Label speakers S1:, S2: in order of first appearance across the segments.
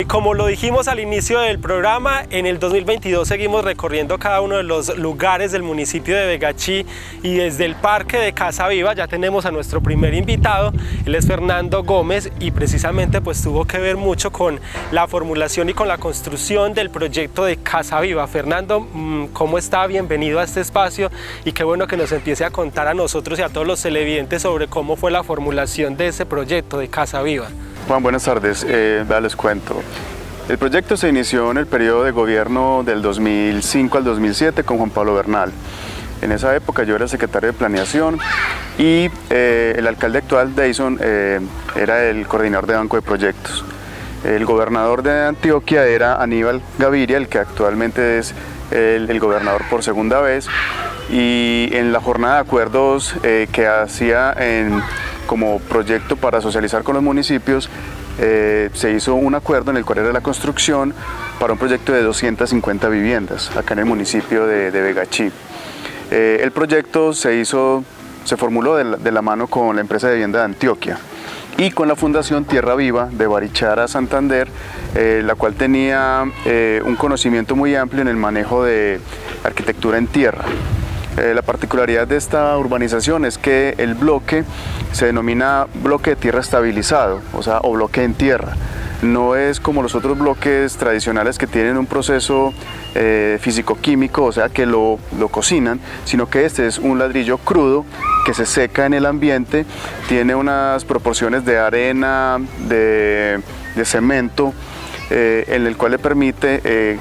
S1: como lo dijimos al inicio del programa, en el 2022 seguimos recorriendo cada uno de los lugares del municipio de Vegachí, y desde el Parque de Casa Viva ya tenemos a nuestro primer invitado. Él es Fernando Gómez y precisamente pues tuvo que ver mucho con la formulación y con la construcción del proyecto de Casa Viva. Fernando, ¿cómo está? Bienvenido a este espacio y qué bueno que nos empiece a contar a nosotros y a todos los televidentes sobre cómo fue la formulación de ese proyecto de Casa Viva.
S2: Juan, buenas tardes. Les cuento. El proyecto se inició en el periodo de gobierno del 2005 al 2007 con Juan Pablo Bernal. En esa época yo era secretario de Planeación y el alcalde actual, Deison, era el coordinador de Banco de Proyectos. El gobernador de Antioquia era Aníbal Gaviria, el que actualmente es el gobernador por segunda vez. Y en la jornada de acuerdos que hacía como proyecto para socializar con los municipios, se hizo un acuerdo en el cual era la construcción para un proyecto de 250 viviendas acá en el municipio de Vegachí. El proyecto se formuló de la mano con la empresa de vivienda de Antioquia y con la Fundación Tierra Viva de Barichara, Santander, la cual tenía un conocimiento muy amplio en el manejo de arquitectura en tierra. La particularidad de esta urbanización es que el bloque se denomina bloque de tierra estabilizado, o bloque en tierra. No es como los otros bloques tradicionales que tienen un proceso físico-químico, o sea que lo cocinan, sino que este es un ladrillo crudo que se seca en el ambiente, tiene unas proporciones de arena, de cemento, en el cual le permite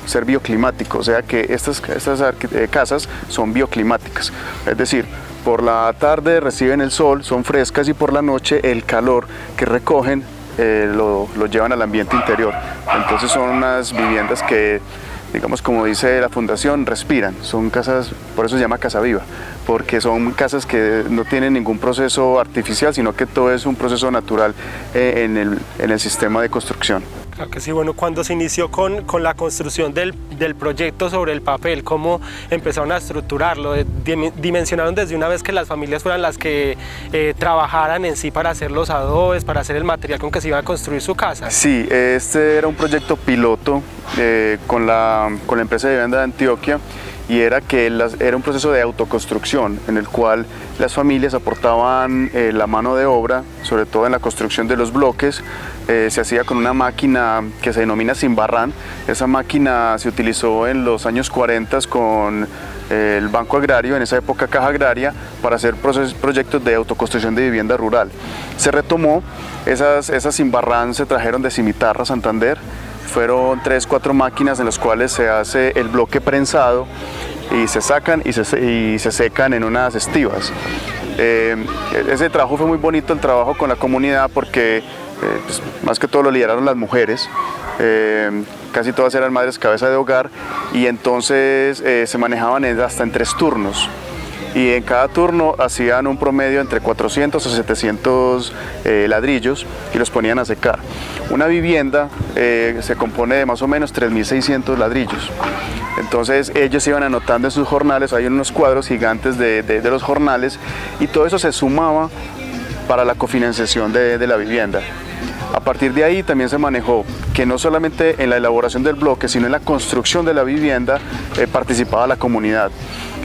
S2: ser bioclimático, o sea que estas casas son bioclimáticas, es decir, por la tarde reciben el sol, son frescas, y por la noche el calor que recogen lo llevan al ambiente interior. Entonces son unas viviendas que, digamos, como dice la fundación, respiran, son casas, por eso se llama Casa Viva, porque son casas que no tienen ningún proceso artificial, sino que todo es un proceso natural en el sistema de construcción.
S1: Claro que sí. Bueno, cuando se inició con la construcción del proyecto sobre el papel, ¿cómo empezaron a estructurarlo? ¿Dimensionaron desde una vez que las familias fueran las que trabajaran en sí para hacer los adobes, para hacer el material con que se iba a construir su casa?
S2: Sí, este era un proyecto piloto con la empresa de vivienda de Antioquia, y era un proceso de autoconstrucción en el cual las familias aportaban la mano de obra, sobre todo en la construcción de los bloques. Se hacía con una máquina que se denomina Cimbarrán. Esa máquina se utilizó en los años 40 con el Banco Agrario, en esa época Caja Agraria, para hacer proyectos de autoconstrucción de vivienda rural. Se retomó, esas Cimbarrán se trajeron de Cimitarra, Santander. Fueron 3-4 máquinas en las cuales se hace el bloque prensado y se sacan y se secan en unas estivas. Ese trabajo fue muy bonito, el trabajo con la comunidad, porque pues, más que todo lo lideraron las mujeres. Casi todas eran madres cabeza de hogar, y entonces se manejaban hasta en 3 turnos. Y en cada turno hacían un promedio entre 400 a 700 ladrillos y los ponían a secar. Una vivienda se compone de más o menos 3.600 ladrillos. Entonces ellos iban anotando en sus jornales, hay unos cuadros gigantes de los jornales, y todo eso se sumaba para la cofinanciación de la vivienda. A partir de ahí también se manejó que no solamente en la elaboración del bloque, sino en la construcción de la vivienda participaba la comunidad.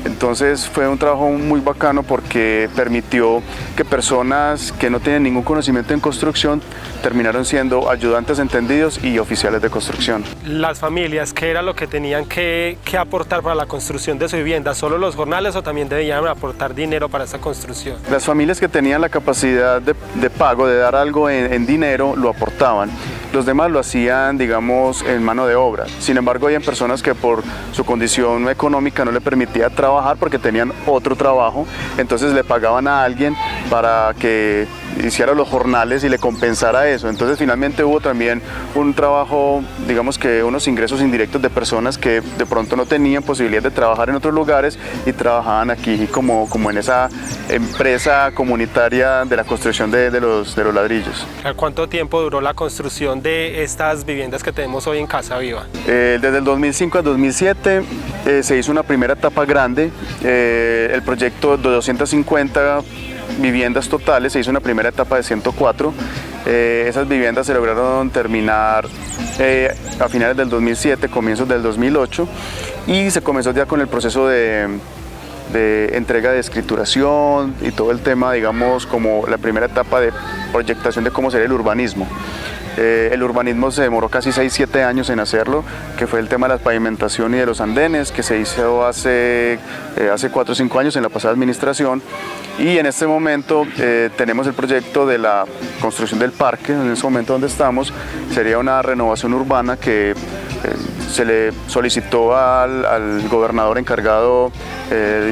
S2: Entonces fue un trabajo muy bacano porque permitió que personas que no tienen ningún conocimiento en construcción terminaron siendo ayudantes entendidos y oficiales de construcción.
S1: Las familias, ¿qué era lo que tenían que aportar para la construcción de su vivienda? ¿Solo los jornales o también debían aportar dinero para esa construcción?
S2: Las familias que tenían la capacidad de pago, de dar algo en dinero, lo aportaban. Los demás lo hacían, digamos, en mano de obra. Sin embargo, había personas que por su condición económica no le permitía trabajar porque tenían otro trabajo, entonces le pagaban a alguien para que hiciera los jornales y le compensara eso. Entonces finalmente hubo también un trabajo, digamos que unos ingresos indirectos de personas que de pronto no tenían posibilidad de trabajar en otros lugares y trabajaban aquí como en esa empresa comunitaria de la construcción de los ladrillos.
S1: ¿Cuánto tiempo duró la construcción de estas viviendas que tenemos hoy en Casa Viva?
S2: Desde el 2005 al 2007 se hizo una primera etapa grande, el proyecto de 250 viviendas totales, se hizo una primera etapa de 104, Esas viviendas se lograron terminar a finales del 2007, comienzos del 2008, y se comenzó ya con el proceso de entrega de escrituración y todo el tema, digamos, como la primera etapa de proyectación de cómo sería el urbanismo. El urbanismo se demoró casi 6-7 años en hacerlo, que fue el tema de la pavimentación y de los andenes, que se hizo hace 4 o 5 años en la pasada administración, y en este momento tenemos el proyecto de la construcción del parque. En ese momento donde estamos sería una renovación urbana que se le solicitó al gobernador encargado,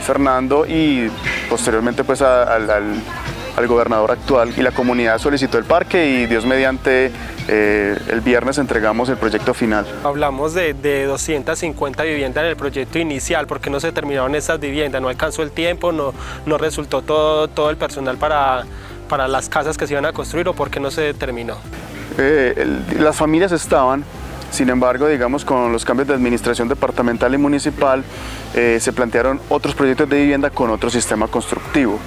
S2: Fernando, y posteriormente pues al gobernador actual, y la comunidad solicitó el parque, y Dios mediante el viernes entregamos el proyecto final.
S1: Hablamos de 250 viviendas en el proyecto inicial. ¿Por qué no se terminaron estas viviendas? ¿No alcanzó el tiempo? ¿No resultó todo el personal para las casas que se iban a construir, o por qué no se terminó?
S2: Las familias estaban. Sin embargo, digamos, con los cambios de administración departamental y municipal, se plantearon otros proyectos de vivienda con otro sistema constructivo.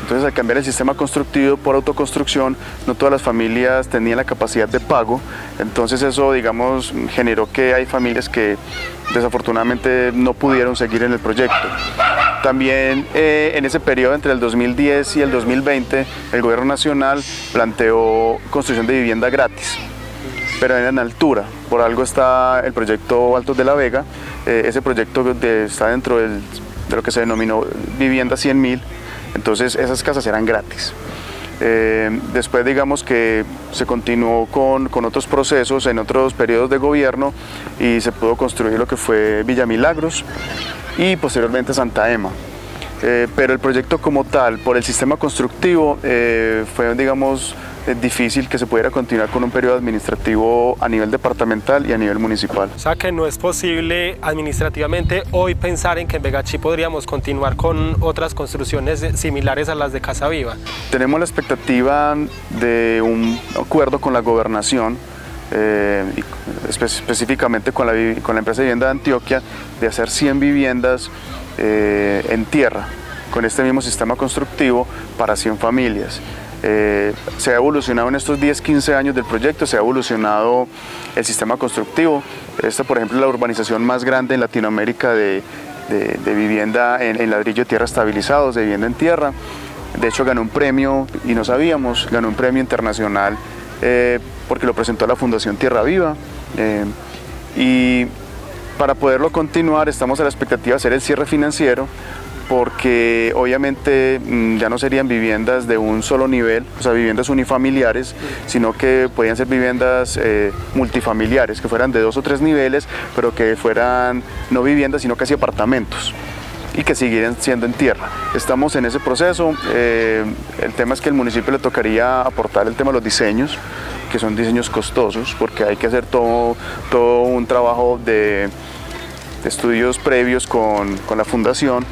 S2: Entonces, al cambiar el sistema constructivo por autoconstrucción, no todas las familias tenían la capacidad de pago. Entonces eso, digamos, generó que hay familias que desafortunadamente no pudieron seguir en el proyecto. También en ese periodo entre el 2010 y el 2020, el gobierno nacional planteó construcción de vivienda gratis, pero en altura. Por algo está el proyecto Altos de la Vega. Ese proyecto está dentro de lo que se denominó Vivienda 100.000. Entonces esas casas eran gratis. Después, digamos, que se continuó con otros procesos en otros periodos de gobierno, y se pudo construir lo que fue Villa Milagros y posteriormente Santa Ema. Pero el proyecto como tal, por el sistema constructivo, fue, digamos, difícil que se pudiera continuar con un periodo administrativo a nivel departamental y a nivel municipal.
S1: O sea que no es posible administrativamente hoy pensar en que en Vegachí podríamos continuar con otras construcciones similares a las de Casa Viva.
S2: Tenemos la expectativa de un acuerdo con la gobernación, específicamente con la empresa de vivienda de Antioquia, de hacer 100 viviendas en tierra, con este mismo sistema constructivo para 100 familias. Se ha evolucionado en estos 10-15 años del proyecto, se ha evolucionado el sistema constructivo. Esta, por ejemplo, es la urbanización más grande en Latinoamérica de vivienda en ladrillo de tierra estabilizados, de vivienda en tierra. De hecho, ganó un premio, y no sabíamos, ganó un premio internacional porque lo presentó la Fundación Tierra Viva. Y para poderlo continuar, estamos a la expectativa de hacer el cierre financiero, porque obviamente ya no serían viviendas de un solo nivel, o sea, viviendas unifamiliares, sino que podían ser viviendas multifamiliares, que fueran de 2 o 3 niveles, pero que fueran no viviendas, sino casi apartamentos, y que siguieran siendo en tierra. Estamos en ese proceso. El tema es que al municipio le tocaría aportar el tema de los diseños, que son diseños costosos, porque hay que hacer todo un trabajo de estudios previos con la fundación,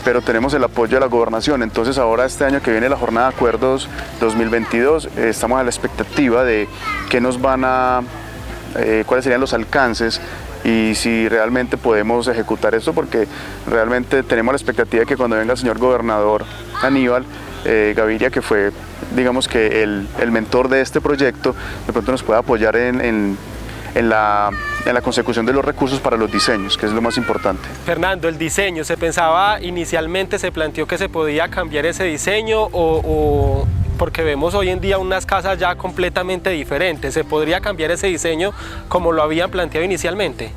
S2: pero tenemos el apoyo de la gobernación. Entonces ahora, este año que viene, la jornada de acuerdos 2022, estamos a la expectativa de qué nos cuáles serían los alcances y si realmente podemos ejecutar esto, porque realmente tenemos la expectativa de que cuando venga el señor gobernador Aníbal Gaviria, que fue, digamos, que el mentor de este proyecto, de pronto nos pueda apoyar en la consecución de los recursos para los diseños, que es lo más importante.
S1: Fernando, el diseño, ¿se pensaba inicialmente, se planteó que se podía cambiar ese diseño, o porque vemos hoy en día unas casas ya completamente diferentes? ¿Se podría cambiar ese diseño como lo habían planteado inicialmente?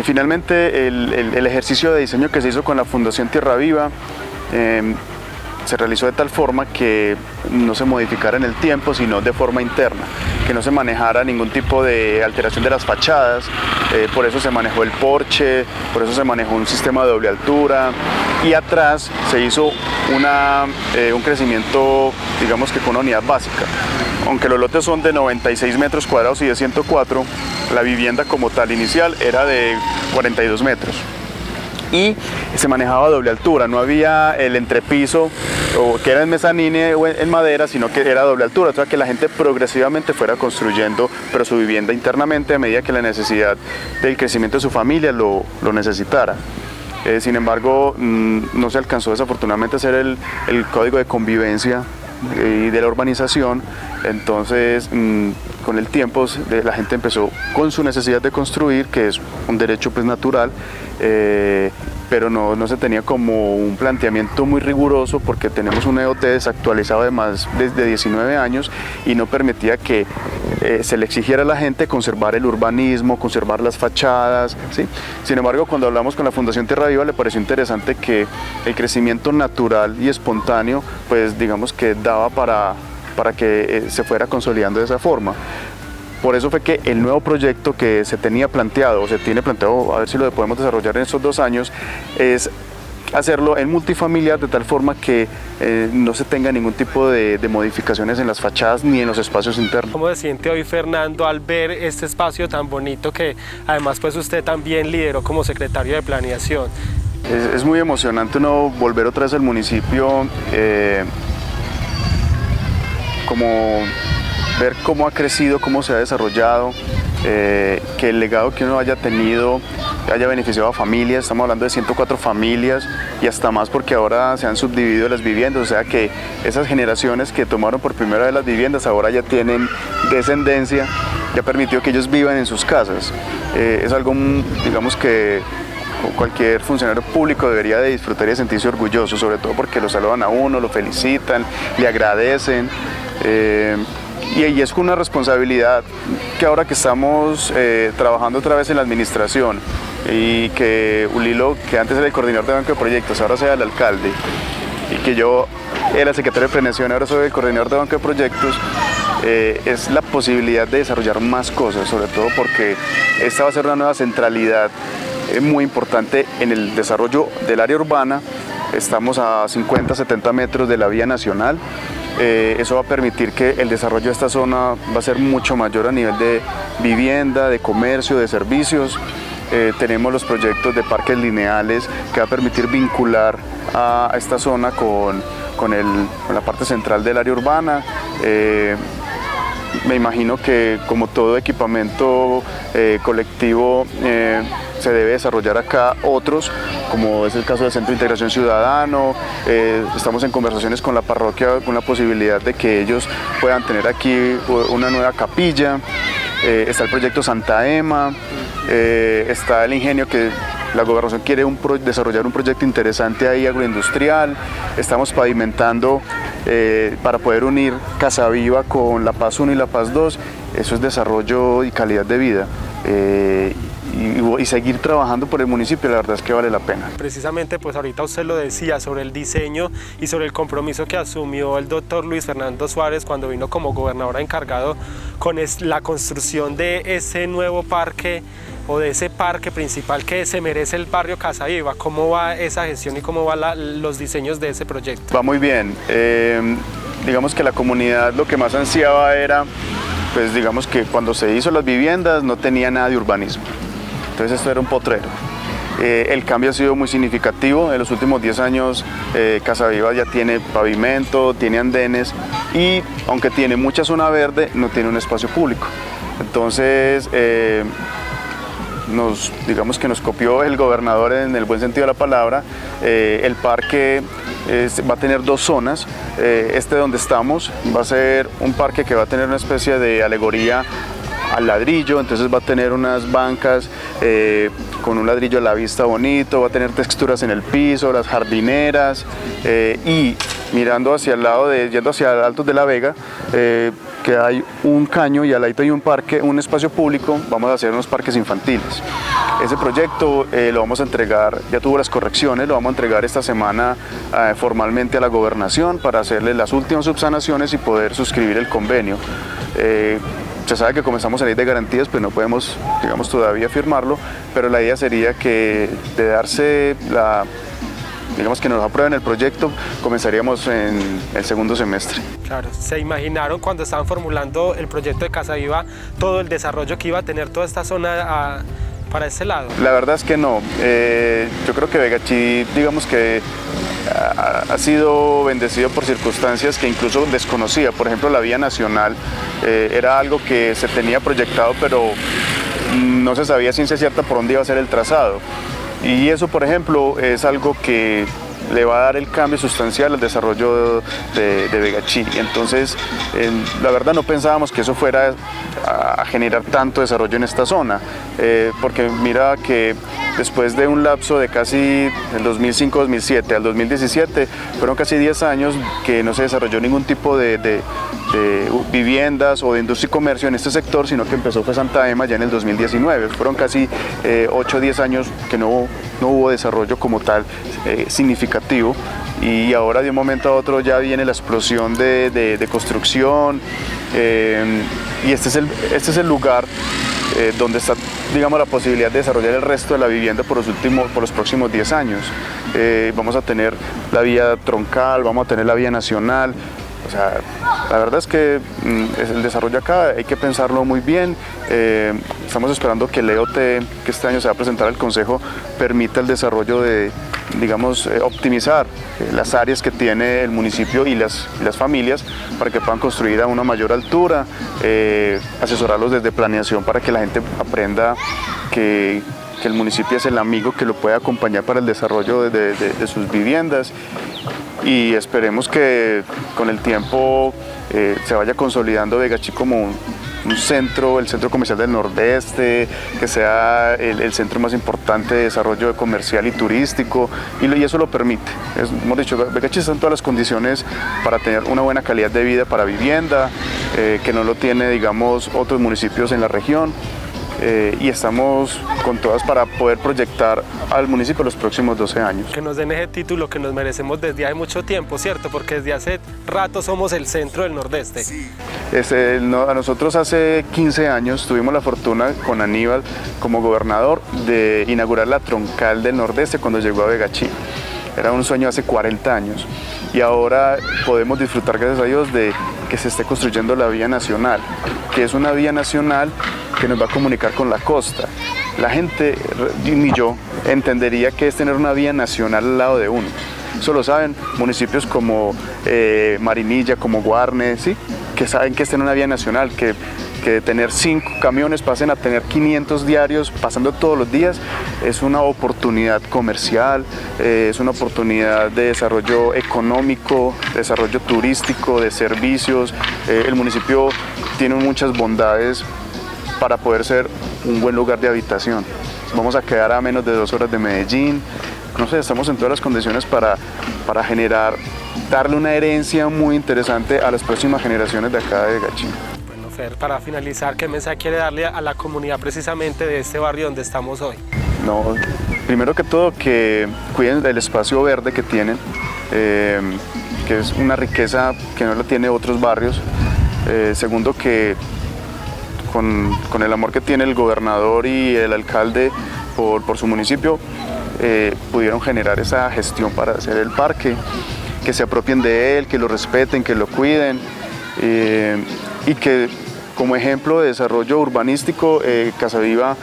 S2: Finalmente, el ejercicio de diseño que se hizo con la Fundación Tierra Viva se realizó de tal forma que no se modificara en el tiempo, sino de forma interna, que no se manejara ningún tipo de alteración de las fachadas. Por eso se manejó el porche, por eso se manejó un sistema de doble altura, y atrás se hizo un crecimiento, digamos, que con una unidad básica. Aunque los lotes son de 96 metros cuadrados y de 104, la vivienda como tal inicial era de 42 metros. Y se manejaba a doble altura, no había el entrepiso que era en mezanine o en madera, sino que era a doble altura, o sea, que la gente progresivamente fuera construyendo, pero su vivienda internamente, a medida que la necesidad del crecimiento de su familia lo necesitara. Sin embargo, no se alcanzó desafortunadamente a hacer el código de convivencia y de la urbanización. Entonces con el tiempo la gente empezó con su necesidad de construir, que es un derecho pues natural, pero no se tenía como un planteamiento muy riguroso, porque tenemos un EOT desactualizado de más de 19 años y no permitía que se le exigiera a la gente conservar el urbanismo, conservar las fachadas, ¿sí? Sin embargo, cuando hablamos con la Fundación Tierra Viva, le pareció interesante que el crecimiento natural y espontáneo, pues digamos que daba para que se fuera consolidando de esa forma. Por eso fue que el nuevo proyecto que se tenía planteado, o se tiene planteado, a ver si lo podemos desarrollar en estos 2 años, es hacerlo en multifamiliar, de tal forma que no se tenga ningún tipo de modificaciones en las fachadas ni en los espacios internos.
S1: ¿Cómo se siente hoy, Fernando, al ver este espacio tan bonito que además pues usted también lideró como secretario de planeación?
S2: Es muy emocionante uno volver otra vez al municipio, como ver cómo ha crecido, cómo se ha desarrollado, que el legado que uno haya tenido haya beneficiado a familias. Estamos hablando de 104 familias y hasta más, porque ahora se han subdividido las viviendas, o sea que esas generaciones que tomaron por primera vez las viviendas ahora ya tienen descendencia, ya permitió que ellos vivan en sus casas. Es algo, digamos, que cualquier funcionario público debería de disfrutar y de sentirse orgulloso, sobre todo porque lo saludan a uno, lo felicitan, le agradecen. Y es con una responsabilidad que ahora que estamos trabajando otra vez en la administración, y que Ulilo, que antes era el coordinador de banco de proyectos, ahora sea el alcalde, y que yo era secretario de planeación, ahora soy el coordinador de banco de proyectos, es la posibilidad de desarrollar más cosas, sobre todo porque esta va a ser una nueva centralidad muy importante en el desarrollo del área urbana. Estamos a 50-70 metros de la vía nacional. Eso va a permitir que el desarrollo de esta zona va a ser mucho mayor a nivel de vivienda, de comercio, de servicios. Tenemos los proyectos de parques lineales que va a permitir vincular a esta zona con la parte central del área urbana. Me imagino que, como todo equipamiento colectivo, se debe desarrollar acá otros, como es el caso del Centro de Integración Ciudadano. Estamos en conversaciones con la parroquia con la posibilidad de que ellos puedan tener aquí una nueva capilla. Está el proyecto Santa Ema, está el ingenio que la gobernación quiere desarrollar un proyecto interesante ahí, agroindustrial. Estamos pavimentando para poder unir Casa Viva con La Paz 1 y La Paz 2. Eso es desarrollo y calidad de vida. Y seguir trabajando por el municipio, la verdad es que vale la pena.
S1: Precisamente, pues ahorita usted lo decía sobre el diseño y sobre el compromiso que asumió el doctor Luis Fernando Suárez cuando vino como gobernador encargado con la construcción de ese nuevo parque, o de ese parque principal que se merece el barrio Casa Viva. ¿Cómo va esa gestión y cómo van los diseños de ese proyecto?
S2: Va muy bien. Digamos que la comunidad lo que más ansiaba era, pues digamos que cuando se hizo las viviendas no tenía nada de urbanismo. Entonces esto era un potrero. El cambio ha sido muy significativo. En los últimos 10 años Casa Viva ya tiene pavimento, tiene andenes, y aunque tiene mucha zona verde, no tiene un espacio público. Entonces digamos que nos copió el gobernador en el buen sentido de la palabra. El parque va a tener 2 zonas. Donde estamos va a ser un parque que va a tener una especie de alegoría al ladrillo, entonces va a tener unas bancas con un ladrillo a la vista bonito, va a tener texturas en el piso, las jardineras, y mirando hacia el lado yendo hacia Altos de la Vega, que hay un caño y al lado hay un parque, un espacio público. Vamos a hacer unos parques infantiles. Ese proyecto lo vamos a entregar, ya tuvo las correcciones, lo vamos a entregar esta semana formalmente a la gobernación para hacerle las últimas subsanaciones y poder suscribir el convenio. Se sabe que comenzamos en ley de garantías, pues no podemos, digamos, todavía firmarlo, pero la idea sería que de darse digamos que nos aprueben el proyecto, comenzaríamos en el segundo semestre.
S1: Claro, ¿se imaginaron cuando estaban formulando el proyecto de Casa Viva todo el desarrollo que iba a tener toda esta zona para este lado?
S2: La verdad es que no. Yo creo que Vegachí, digamos que ha sido bendecido por circunstancias que incluso desconocía. Por ejemplo, la vía nacional era algo que se tenía proyectado, pero no se sabía ciencia cierta por dónde iba a ser el trazado. Y eso, por ejemplo, es algo que le va a dar el cambio sustancial al desarrollo de Vegachí. Entonces, la verdad no pensábamos que eso fuera a generar tanto desarrollo en esta zona, porque mira que después de un lapso de casi del 2005-2007 al 2017, fueron casi 10 años que no se desarrolló ningún tipo de viviendas o de industria y comercio en este sector, sino que empezó fue Santa Ema ya en el 2019. Fueron casi 8 o 10 años que no hubo desarrollo como tal significativo, y ahora de un momento a otro ya viene la explosión de construcción, y este es el lugar donde está, digamos, la posibilidad de desarrollar el resto de la vivienda por los próximos 10 años. Vamos a tener la vía troncal, vamos a tener la vía nacional. O sea, la verdad es que el desarrollo acá hay que pensarlo muy bien. Estamos esperando que el EOT, que este año se va a presentar al Consejo, permita el desarrollo de, digamos, optimizar las áreas que tiene el municipio y las familias para que puedan construir a una mayor altura, asesorarlos desde planeación para que la gente aprenda que el municipio es el amigo que lo puede acompañar para el desarrollo de sus viviendas. Y esperemos que con el tiempo se vaya consolidando Vegachí como un centro, el centro comercial del Nordeste, que sea el centro más importante de desarrollo comercial y turístico, y eso lo permite. Hemos dicho, Vegachí está en todas las condiciones para tener una buena calidad de vida para vivienda, que no lo tiene, digamos, otros municipios en la región. Y estamos con todas para poder proyectar al municipio los próximos 12 años.
S1: Que nos den ese título que nos merecemos desde hace mucho tiempo, ¿cierto? Porque desde hace rato somos el centro del Nordeste.
S2: Sí. A nosotros hace 15 años tuvimos la fortuna con Aníbal como gobernador de inaugurar la troncal del Nordeste cuando llegó a Vegachí. Era un sueño hace 40 años y ahora podemos disfrutar, gracias a Dios, de que se esté construyendo la vía nacional, que es una vía nacional que nos va a comunicar con la costa. La gente, ni yo, entendería que es tener una vía nacional al lado de uno. Eso lo saben municipios como Marinilla, como Guarne, ¿sí? Que saben que es tener una vía nacional, que de tener 5 camiones pasen a tener 500 diarios pasando todos los días. Es una oportunidad comercial, es una oportunidad de desarrollo económico, de desarrollo turístico, de servicios. El municipio tiene muchas bondades para poder ser un buen lugar de habitación. Vamos a quedar a menos de 2 horas de Medellín. No sé, estamos en todas las condiciones para darle una herencia muy interesante a las próximas generaciones de acá de Vegachí.
S1: Bueno, Fer, para finalizar, ¿qué mensaje quiere darle a la comunidad precisamente de este barrio donde estamos hoy?
S2: No, primero que todo, que cuiden el espacio verde que tienen, que es una riqueza que no la tiene otros barrios. Segundo, que con el amor que tiene el gobernador y el alcalde por su municipio, pudieron generar esa gestión para hacer el parque, que se apropien de él, que lo respeten, que lo cuiden, y que como ejemplo de desarrollo urbanístico, Casaviva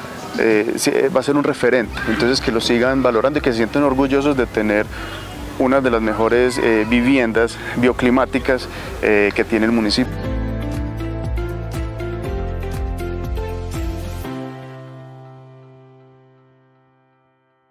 S2: va a ser un referente. Entonces, que lo sigan valorando y que se sienten orgullosos de tener una de las mejores viviendas bioclimáticas que tiene el municipio.